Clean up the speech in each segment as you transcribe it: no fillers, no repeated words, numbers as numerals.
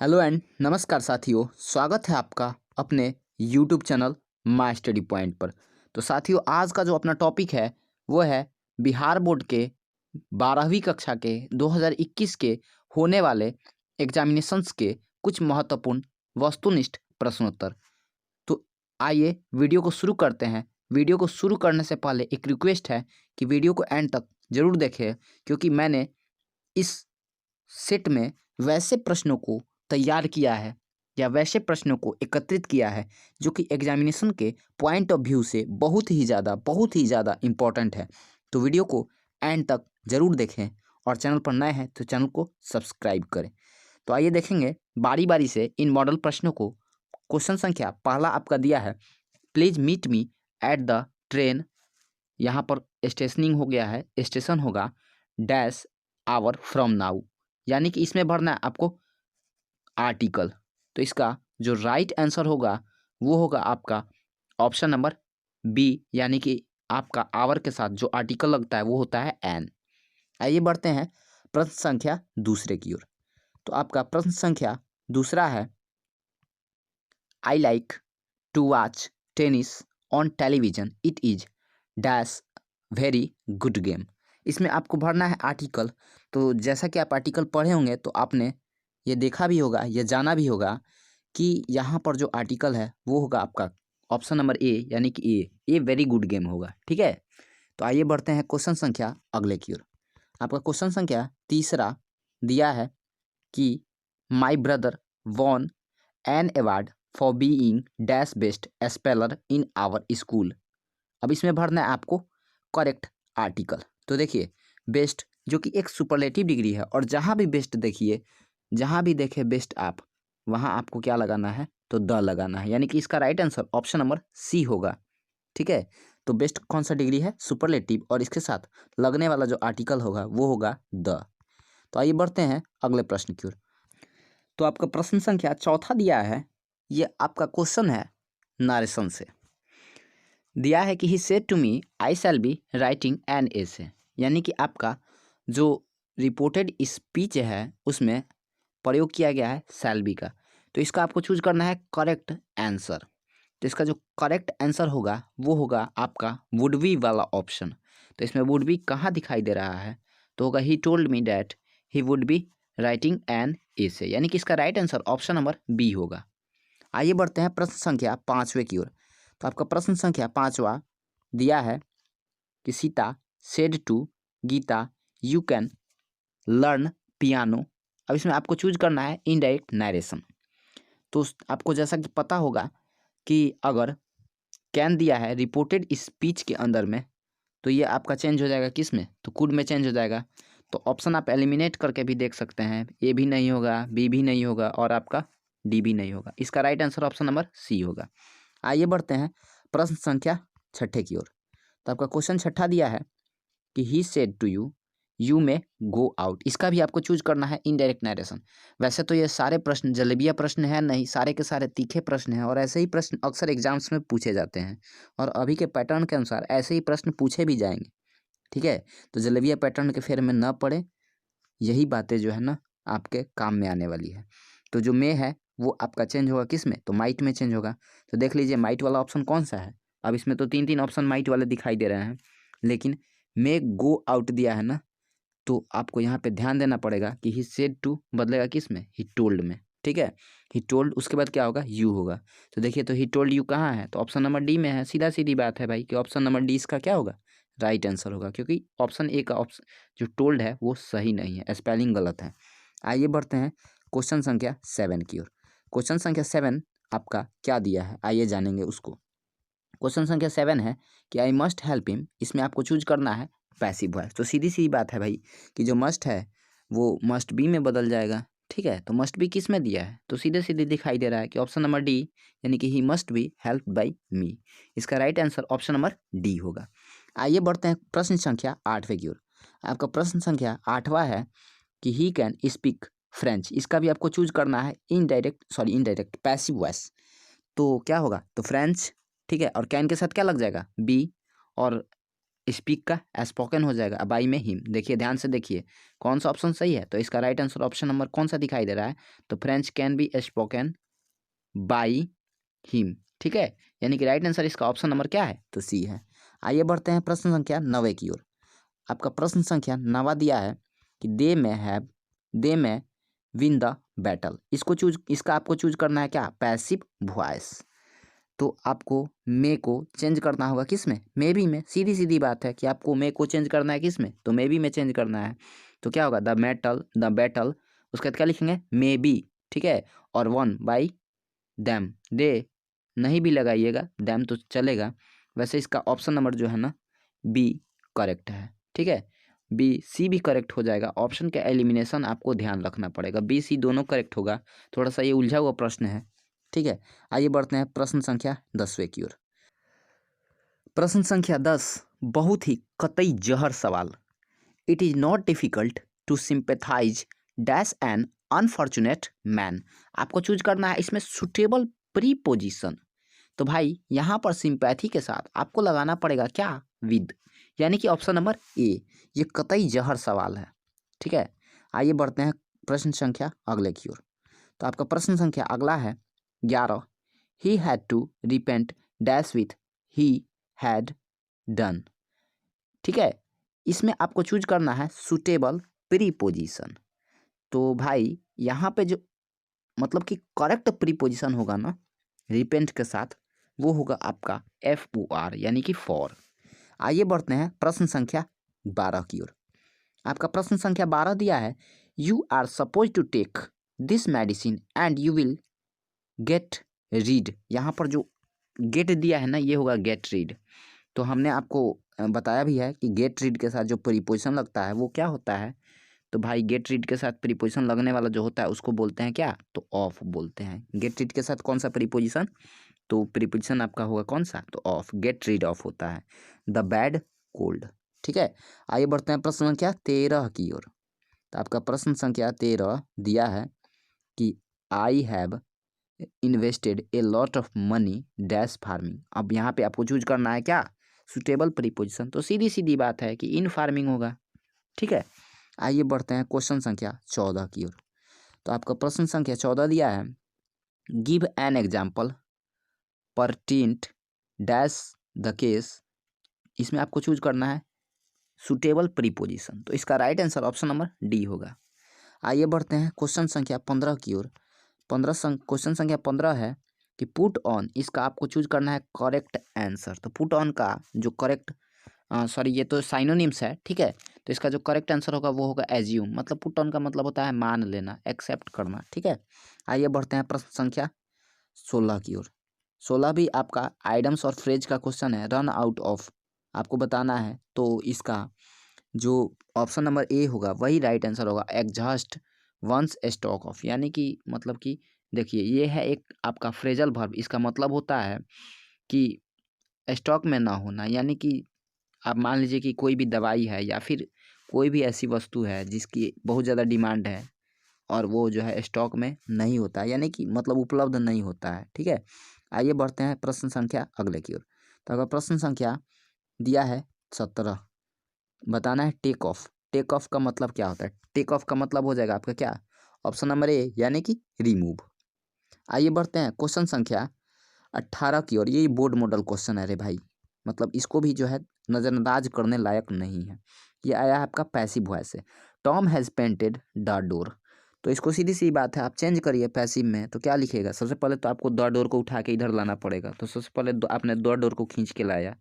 Hello and नमस्कार साथियों, स्वागत है आपका अपने YouTube channel my study point पर। तो साथियों, आज का जो अपना टॉपिक है वो है बिहार बोर्ड के 12वीं कक्षा के 2021 के होने वाले एग्जामिनेशंस के कुछ महत्वपूर्ण वस्तुनिष्ठ प्रश्नोत्तर। तो आइए वीडियो को शुरू करते हैं। वीडियो को शुरू करने से पहले एक रिक्वेस्ट है कि वीडियो को एंड तक जरूर देखें, क्योंकि मैंने इस सेट में वैसे प्रश्नों को तैयार किया है या वैसे प्रश्नों को एकत्रित किया है जो कि एग्जामिनेशन के पॉइंट ऑफ व्यू से बहुत ही ज़्यादा इम्पोर्टेंट है। तो वीडियो को एंड तक ज़रूर देखें और चैनल पर नए हैं तो चैनल को सब्सक्राइब करें। तो आइए देखेंगे बारी बारी से इन मॉडल प्रश्नों को। क्वेश्चन संख्या पहला आपका दिया है, please meet me at the train. यहाँ पर स्टेशनिंग हो गया है, स्टेशन होगा डैश आवर फ्रॉम नाउ, यानी कि इसमें भरना है आपको आर्टिकल। तो इसका जो राइट आंसर होगा वो होगा आपका ऑप्शन नंबर बी, यानी कि आपका आवर के साथ जो आर्टिकल लगता है वो होता है एन। आइए बढ़ते हैं प्रश्न संख्या दूसरे की ओर। तो आपका प्रश्न संख्या दूसरा है, I like to watch tennis on television, it is dash very good game. इसमें आपको भरना है आर्टिकल। तो जैसा कि आप आर्टिकल पढ़े होंगे तो आपने ये देखा भी होगा, ये जाना भी होगा कि यहाँ पर जो आर्टिकल है वो होगा आपका ऑप्शन नंबर ए, यानी कि ए वेरी गुड गेम होगा। ठीक है, तो आइए बढ़ते हैं क्वेश्चन संख्या अगले की ओर। आपका क्वेश्चन संख्या तीसरा दिया है कि my brother won an award for being dash best speller in our school. अब इसमें भरना है आपको करेक्ट आर्टिकल। तो देखिए, बेस्ट जो कि एक सुपरलेटिव डिग्री है, और जहाँ भी बेस्ट देखिए, जहाँ भी देखे बेस्ट आप, वहाँ आपको क्या लगाना है, तो द लगाना है, यानी कि इसका right answer option number C होगा। ठीक है, तो बेस्ट कौन सा डिग्री है, सुपरलेटिव, और इसके साथ लगने वाला जो आर्टिकल होगा वो होगा द। तो आइए बढ़ते हैं अगले प्रश्न की ओर। तो आपका प्रश्न संख्या चौथा दिया है, ये आपका क्वेश्चन है नारेशन से। दिया है कि he said to me I shall be writing an essay, यानी कि आपका जो रिपोर्टेड स्पीच है उसमें प्रयोग किया गया है शैल बी का। तो इसका आपको चूज करना है करेक्ट आंसर। तो इसका जो करेक्ट आंसर होगा वो होगा आपका वुड बी वाला ऑप्शन। तो इसमें वुड बी कहाँ दिखाई दे रहा है, तो होगा he told me that he would be writing an essay, यानी कि इसका right answer option number B होगा। आइए बढ़ते हैं प्रश्न संख्या पाँचवें की ओर। तो आपका प्रश्न संख्या पाँचवा दिया है कि Sita said to Gita you can learn piano. अब इसमें आपको चूज करना है इनडायरेक्ट नरेशन। तो आपको जैसा कि पता होगा कि अगर कैन दिया है रिपोर्टेड स्पीच के अंदर में, तो ये आपका चेंज हो जाएगा किस में, तो कुड में चेंज हो जाएगा। तो ऑप्शन आप एलिमिनेट करके भी देख सकते हैं, ए भी नहीं होगा, बी भी नहीं होगा, और आपका डी भी नहीं होगा। इसका right answer option number C होगा। आइए बढ़ते हैं प्रश्न संख्या छठे की ओर। तो आपका क्वेश्चन छठा दिया है कि he said to you you may go out. इसका भी आपको चूज करना है इनडायरेक्ट नरेशन। वैसे तो ये सारे प्रश्न जलेबिया प्रश्न है नहीं, सारे के सारे तीखे प्रश्न हैं, और ऐसे ही प्रश्न अक्सर एग्जाम्स में पूछे जाते हैं, और अभी के पैटर्न के अनुसार ऐसे ही प्रश्न पूछे भी जाएंगे। ठीक है, तो जलेबिया पैटर्न के फेर में न पड़े, यही बातें जो है ना आपके काम में आने वाली है। तो जो मे है वो आपका चेंज होगा किस में, तो माइट में चेंज होगा। तो देख लीजिए माइट वाला ऑप्शन कौन सा है। अब इसमें तो तीन तीन ऑप्शन माइट वाले दिखाई दे रहे हैं, लेकिन मे गो आउट दिया है ना, तो आपको यहाँ पे ध्यान देना पड़ेगा कि ही सेड टू बदलेगा किस में, ही टोल्ड में। ठीक है, ही टोल्ड उसके बाद क्या होगा, यू होगा। तो देखिए, तो ही टोल्ड यू कहाँ है, तो ऑप्शन नंबर डी में है। सीधा सीधी बात है भाई कि ऑप्शन नंबर डी इसका क्या होगा, राइट आंसर होगा, क्योंकि ऑप्शन ए का ऑप्शन जो टोल्ड है वो सही नहीं है, स्पेलिंग गलत है। आइए बढ़ते हैं क्वेश्चन संख्या 7 की ओर। क्वेश्चन संख्या 7 आपका क्या दिया है, आइए जानेंगे उसको। क्वेश्चन संख्या 7 है कि आई मस्ट हेल्प हिम। इसमें आपको चूज करना है पैसिव वॉइस। तो सीधी सी बात है भाई कि जो मस्ट है वो मस्ट बी में बदल जाएगा। ठीक है, तो मस्ट बी किस में दिया है, तो सीधे सीधे दिखाई दे रहा है कि ऑप्शन नंबर डी, यानी कि he must be help by me. इसका right answer option number D होगा। आइए बढ़ते हैं प्रश्न संख्या 8वें की ओर। आपका प्रश्न संख्या 8वां है कि ही कैन स्पीक फ्रेंच। इसका भी आपको चूज करना है इनडायरेक्ट पैसिव वॉइस। तो क्या होगा, तो फ्रेंच। ठीक है, और कैन के साथ क्या लग जाएगा, बी, और स्पीक का स्पोकन हो जाएगा बाई में हिम। देखिए ध्यान से देखिए कौन सा ऑप्शन सही है, तो इसका राइट आंसर ऑप्शन नंबर कौन सा दिखाई दे रहा है, तो French can be spoken by him. ठीक है, यानी कि राइट आंसर इसका ऑप्शन नंबर क्या है, तो सी है। आइए बढ़ते हैं प्रश्न संख्या 9 की ओर। आपका प्रश्न संख्या 9 दिया है कि दे में विन द बैटल। इसका आपको चूज करना है क्या, पैसिव वॉइस। तो आपको मे को चेंज करना होगा किस में, मे बी में। सीधी सीधी बात है कि आपको मे को चेंज करना है किस में, तो मे बी में चेंज करना है। तो क्या होगा, द बैटल, उसके बाद क्या लिखेंगे, मे बी। ठीक है, और वन बाई दैम, दे नहीं भी लगाइएगा, दैम तो चलेगा। वैसे इसका ऑप्शन नंबर जो है ना बी करेक्ट है। ठीक है, बी सी भी करेक्ट हो जाएगा। ऑप्शन का एलिमिनेशन आपको ध्यान रखना पड़ेगा, बी सी दोनों करेक्ट होगा। थोड़ा सा ये उलझा हुआ प्रश्न है। ठीक है, आइए बढ़ते हैं प्रश्न संख्या 10वें की ओर। प्रश्न संख्या 10 बहुत ही कतई जहर सवाल। It is not difficult to sympathise dash an unfortunate man. आपको चूज करना है इसमें सुटेबल प्रीपोजिशन। तो भाई यहाँ पर सिंपैथी के साथ आपको लगाना पड़ेगा क्या, विद, यानी कि ऑप्शन नंबर ए। ये कतई जहर सवाल है। ठीक है, आइए बढ़ते हैं प्रश्न संख्या अगले की ओर। तो आपका प्रश्न संख्या अगला है 11। He had to repent dash with he had done. ठीक है, इसमें आपको चूज करना है सुटेबल प्रीपोजिशन। तो भाई यहाँ पे जो मतलब कि करेक्ट प्रीपोजिशन होगा ना रिपेंट के साथ, वो होगा आपका FOR, यानी कि फॉर। आइए बढ़ते हैं प्रश्न संख्या 12 की ओर। आपका प्रश्न संख्या 12 दिया है, you are suppose to take this medicine and you will get rid. यहाँ पर जो गेट दिया है ना ये होगा गेट रीड। तो हमने आपको बताया भी है कि गेट रीड के साथ जो प्रीपोजिशन लगता है वो क्या होता है। तो भाई गेट रीड के साथ प्रीपोजिशन लगने वाला जो होता है उसको बोलते हैं क्या, तो ऑफ बोलते हैं। गेट रीड के साथ कौन सा प्रीपोजिशन, तो प्रीपोजिशन आपका होगा कौन सा, तो ऑफ, गेट रीड ऑफ होता है द बैड कोल्ड। ठीक है, आइए बढ़ते हैं प्रश्न संख्या 13 की ओर। तो आपका प्रश्न संख्या 13 दिया है कि I have invested a lot of money dash farming. अब यहाँ पे आपको चूज करना है क्या, सुटेबल प्रीपोजिशन। तो सीधी सीधी बात है कि इन फार्मिंग होगा। ठीक है, आइए बढ़ते हैं क्वेश्चन संख्या 14 की ओर। तो आपका प्रश्न संख्या 14 दिया है, give an example pertinent dash the case. इसमें आपको चूज करना है सुटेबल प्रीपोजिशन। तो इसका right answer option number D होगा। आइए बढ़ते हैं क्वेश्चन संख्या 15 की ओर। क्वेश्चन संख्या 15 है कि पुट ऑन, इसका आपको चूज करना है करेक्ट आंसर। तो पुट ऑन का जो करेक्ट, सॉरी ये तो साइनोनिम्स है। ठीक है, तो इसका जो करेक्ट आंसर होगा वो होगा एज्यूम। मतलब पुट ऑन का मतलब होता है मान लेना, एक्सेप्ट करना। ठीक है, आइए बढ़ते हैं प्रश्न संख्या 16 की ओर। 16 भी आपका आइडम्स और फ्रेज का क्वेश्चन है, रन आउट ऑफ आपको बताना है। तो इसका जो ऑप्शन नंबर ए होगा वही राइट आंसर होगा, एग्जॉस्ट वंस स्टॉक ऑफ। यानी कि मतलब कि देखिए ये है एक आपका फ्रेजल वर्ब। इसका मतलब होता है कि स्टॉक में ना होना, यानी कि आप मान लीजिए कि कोई भी दवाई है या फिर कोई भी ऐसी वस्तु है जिसकी बहुत ज़्यादा डिमांड है और वो जो है स्टॉक में नहीं होता है, यानी कि मतलब उपलब्ध नहीं होता है। ठीक है, आइए बढ़ते हैं प्रश्न संख्या अगले की ओर। तो अगर प्रश्न संख्या दिया है 17, बताना है टेक ऑफ। टेक ऑफ का मतलब क्या होता है, टेक ऑफ का मतलब हो जाएगा आपका क्या, ऑप्शन नंबर ए, यानी कि रिमूव। आइए बढ़ते हैं क्वेश्चन संख्या 18 की ओर। ये बोर्ड मॉडल क्वेश्चन है रे भाई, मतलब इसको भी जो है नज़रअंदाज करने लायक नहीं है। ये आया है आपका पैसिव वॉइस से, Tom has painted the door. तो इसको सीधी सी बात है आप चेंज करिए पैसिव में। तो क्या लिखेगा, सबसे पहले तो आपको द डोर को उठा के इधर लाना पड़ेगा। तो सबसे पहले आपने द डोर को खींच के लाया।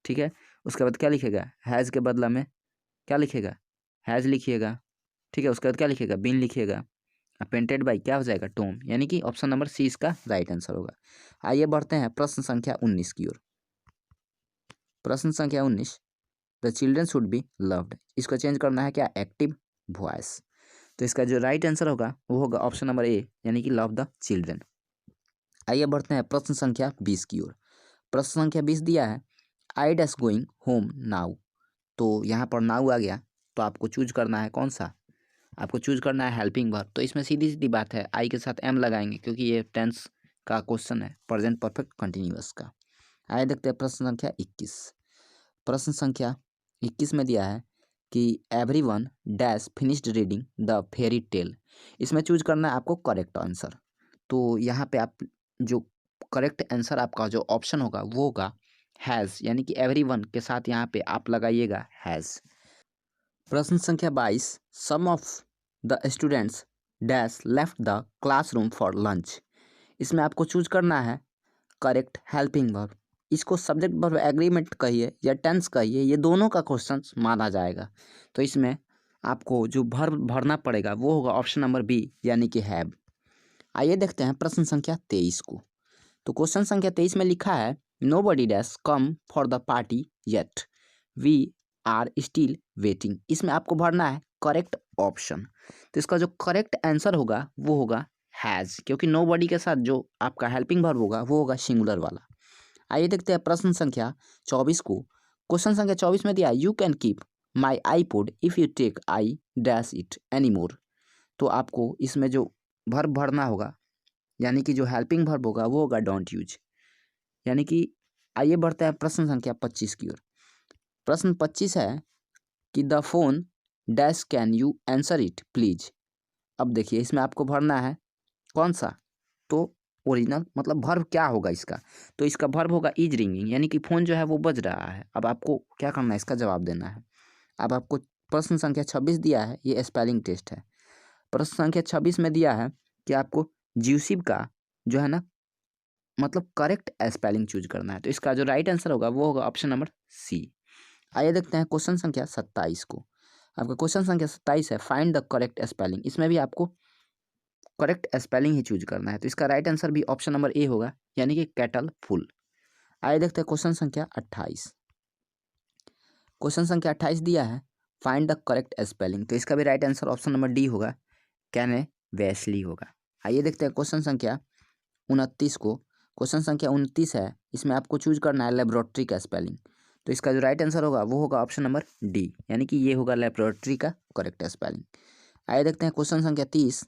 ठीक है, उसके बाद क्या लिखेगा, हैज़ के बदला में क्या लिखेगा, हैज़ लिखिएगा। ठीक है, उसके बाद क्या लिखेगा, बिन लिखिएगा। पेंटेड बाई क्या हो जाएगा, टॉम, यानी कि ऑप्शन नंबर सी इसका राइट आंसर होगा। आइए बढ़ते हैं प्रश्न संख्या 19 की ओर। प्रश्न संख्या 19, the children should be loved. इसको चेंज करना है क्या, एक्टिव वॉइस। तो इसका जो राइट आंसर होगा वो होगा ऑप्शन नंबर ए, यानी कि लव द चिल्ड्रन। आइए बढ़ते हैं प्रश्न संख्या 20 की ओर। प्रश्न संख्या 20 दिया है, I dash going home now. तो यहाँ पर नाउ आ गया, तो आपको चूज करना है कौन सा, आपको चूज करना है हेल्पिंग वर्ब। तो इसमें सीधी सीधी बात है आई के साथ एम लगाएंगे क्योंकि ये टेंस का क्वेश्चन है, प्रेजेंट परफेक्ट कंटिन्यूअस का। आइए देखते हैं प्रश्न संख्या 21। प्रश्न संख्या 21 में दिया है कि everyone dash finished reading the fairy tale. इसमें चूज करना है आपको करेक्ट आंसर। तो यहाँ पे आप जो करेक्ट आंसर आपका जो ऑप्शन होगा वो होगा हैज़, यानी कि एवरीवन के साथ यहाँ पे आप लगाइएगा हैज़। प्रश्न संख्या 22, some of the students dash left the classroom for lunch. इसमें आपको चूज करना है करेक्ट हेल्पिंग वर्ब। इसको सब्जेक्ट वर्ब एग्रीमेंट कहिए या टेंस कहिए, ये दोनों का क्वेश्चन माना जाएगा। तो इसमें आपको जो वर्ब भरना पड़ेगा वो होगा ऑप्शन नंबर बी, यानी कि हैव। आइए देखते हैं प्रश्न संख्या 23 को। तो क्वेश्चन संख्या 23 में लिखा है nobody dash come for the party yet, we are still waiting. इसमें आपको भरना है करेक्ट ऑप्शन। तो इसका जो करेक्ट आंसर होगा वो होगा हैज़, क्योंकि नोबडी के साथ जो आपका हेल्पिंग वर्ब होगा वो होगा सिंगुलर वाला। आइए देखते हैं प्रश्न संख्या 24 को। क्वेश्चन संख्या 24 में दिया you can keep my iPod if you take I dash it any more. तो आपको इसमें जो वर्ब भरना होगा, यानी कि जो हेल्पिंग वर्ब होगा वो होगा डोंट यूज, यानी कि। आइए बढ़ते हैं प्रश्न संख्या 25 की ओर। प्रश्न 25 है कि the phone dash can you answer it please. अब देखिए इसमें आपको भरना है कौन सा, तो ओरिजिनल मतलब वर्ब क्या होगा इसका। तो इसका वर्ब होगा इज रिंगिंग, यानी कि फ़ोन जो है वो बज रहा है। अब आपको क्या करना है, इसका जवाब देना है। अब आपको प्रश्न संख्या 26 दिया है, ये स्पेलिंग टेस्ट है। प्रश्न संख्या 26 में दिया है कि आपको ज्यूसिव का जो है ना मतलब करेक्ट स्पेलिंग चूज करना है। तो इसका जो राइट आंसर होगा वो होगा ऑप्शन नंबर सी। आइए देखते हैं क्वेश्चन संख्या 27 को। आपका क्वेश्चन संख्या 27 है फाइंड द करेक्ट स्पेलिंग। इसमें भी आपको करेक्ट स्पेलिंग ही चूज करना है। तो इसका राइट आंसर भी ऑप्शन नंबर ए होगा, यानी कि कैटल फुल। आइए देखते हैं क्वेश्चन संख्या 28। क्वेश्चन संख्या 28 दिया है फाइंड द करेक्ट स्पेलिंग। तो इसका भी right answer option number D होगा, कैने वैसली होगा। आइए देखते हैं क्वेश्चन संख्या 29 को। क्वेश्चन संख्या 29 है, इसमें आपको चूज करना है लेबोरेटरी का स्पेलिंग। तो इसका जो राइट आंसर होगा वो होगा ऑप्शन नंबर डी, यानी कि ये होगा लेबोरेटरी का करेक्ट स्पेलिंग। आइए देखते हैं क्वेश्चन संख्या 30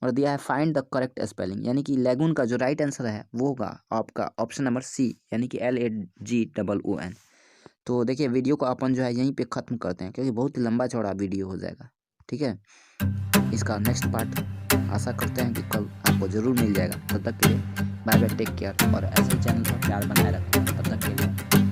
और दिया है फाइंड द करेक्ट स्पेलिंग, यानी कि लेगुन का जो राइट आंसर है वो होगा आपका ऑप्शन नंबर सी, यानी कि LAGOON। तो देखिए वीडियो को अपन जो है यहीं पे ख़त्म करते हैं, क्योंकि बहुत लंबा चौड़ा वीडियो हो जाएगा। ठीक है, इसका नेक्स्ट पार्ट आशा करते हैं कि कल आपको ज़रूर मिल जाएगा। तब तक के लिए बाय बाय, टेक केयर, और ऐसे ही चैनल पर प्यार बनाए रखें। तब तक के लिए